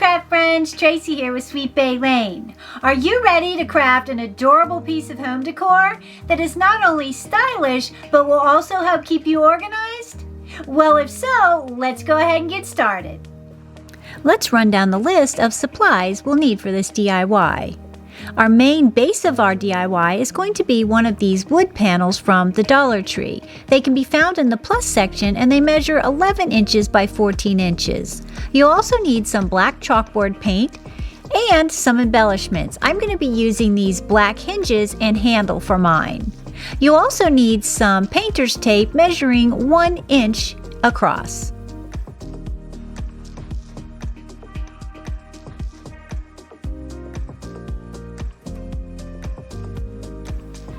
craft friends, Tracy here with Sweet Bay Lane. Are you ready to craft an adorable piece of home decor that is not only stylish but will also help keep you organized? Well, if so, let's go ahead and get started. Let's run down the list of supplies we'll need for this DIY. Our main base of our DIY is going to be one of these wood panels from the Dollar Tree. They can be found in the plus section and they measure 11 inches by 14 inches. You'll also need some black chalkboard paint and some embellishments. I'm going to be using these black hinges and handle for mine. You'll also need some painter's tape measuring 1 inch across.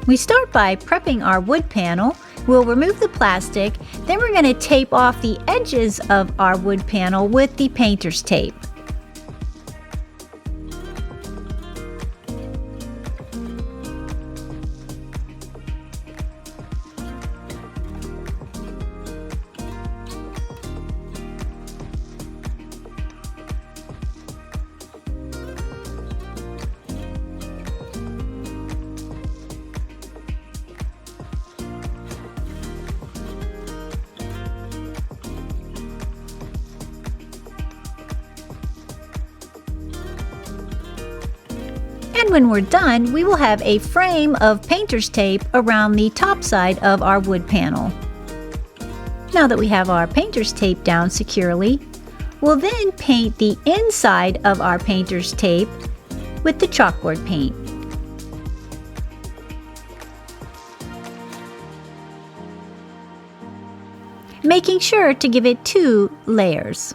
We start by prepping our wood panel. We'll remove the plastic, then we're going to tape off the edges of our wood panel with the painter's tape. And when we're done, we will have a frame of painter's tape around the top side of our wood panel. Now that we have our painter's tape down securely, we'll then paint the inside of our painter's tape with the chalkboard paint. Making sure to give it 2 layers.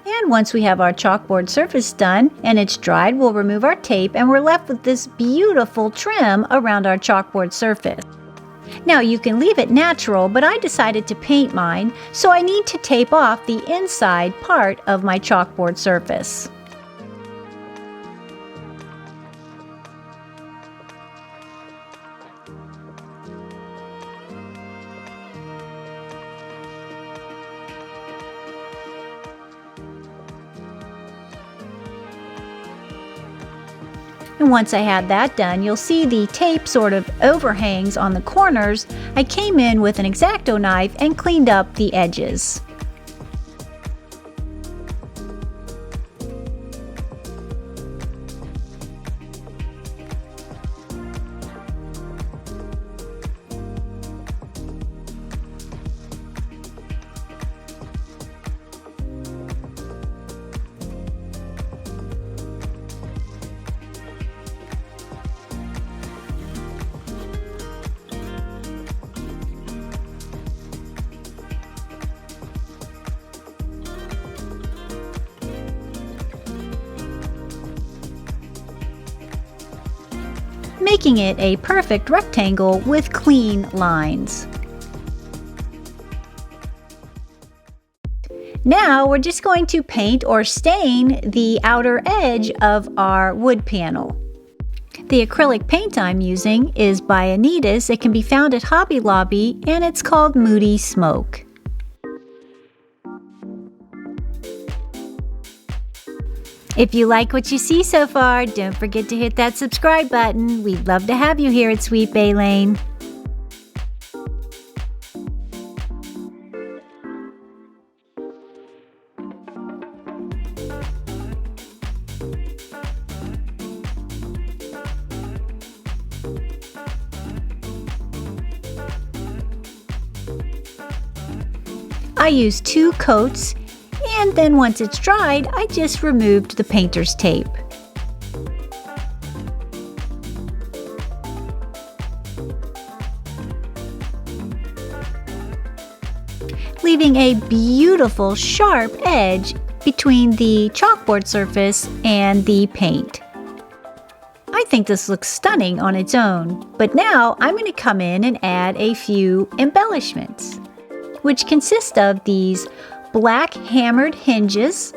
And once we have our chalkboard surface done and it's dried, we'll remove our tape and we're left with this beautiful trim around our chalkboard surface. Now you can leave it natural, but I decided to paint mine, so I need to tape off the inside part of my chalkboard surface. And once I had that done, you'll see the tape sort of overhangs on the corners. I came in with an X-Acto knife and cleaned up the edges. Making it a perfect rectangle with clean lines. Now we're just going to paint or stain the outer edge of our wood panel. The acrylic paint I'm using is by Anitas. It can be found at Hobby Lobby and it's called Moody Smoke. If you like what you see so far, don't forget to hit that subscribe button. We'd love to have you here at Sweet Bay Lane. I used 2 coats. And then once it's dried, I just removed the painter's tape. Leaving a beautiful sharp edge between the chalkboard surface and the paint. I think this looks stunning on its own, but now I'm going to come in and add a few embellishments, which consist of these black hammered hinges,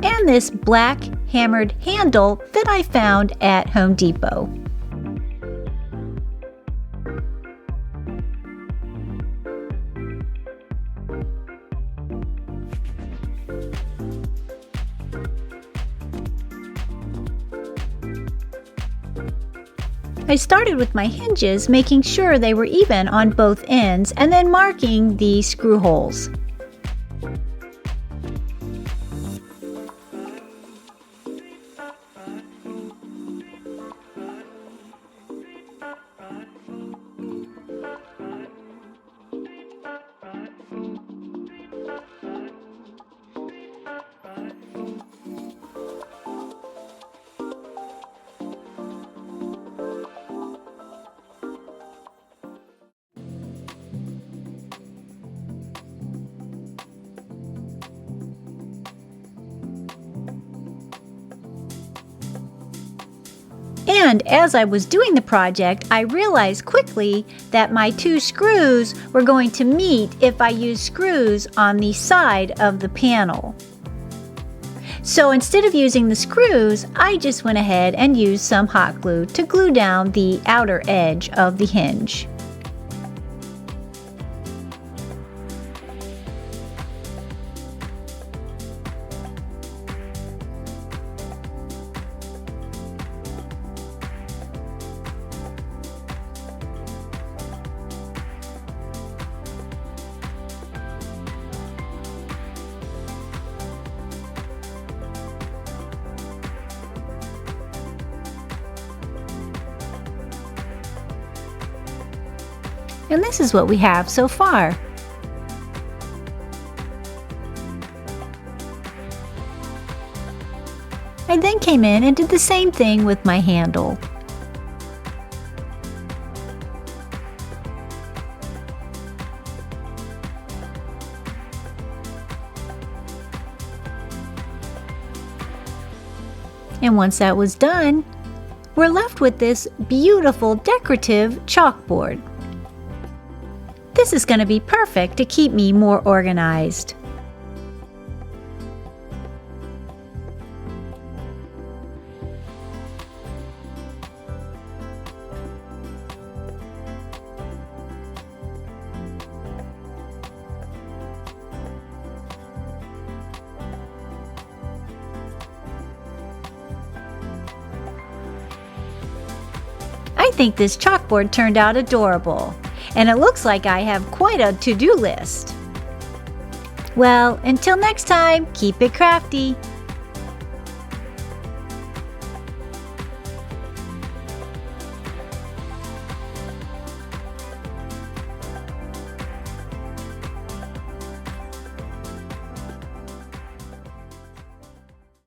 and this black hammered handle that I found at Home Depot. I started with my hinges, making sure they were even on both ends, and then marking the screw holes. And as I was doing the project, I realized quickly that my 2 screws were going to meet if I used screws on the side of the panel. So instead of using the screws, I just went ahead and used some hot glue to glue down the outer edge of the hinge. And this is what we have so far. I then came in and did the same thing with my handle. And once that was done, we're left with this beautiful decorative chalkboard. This is going to be perfect to keep me more organized. I think this chalkboard turned out adorable, and it looks like I have quite a to-do list. Well, until next time, keep it crafty.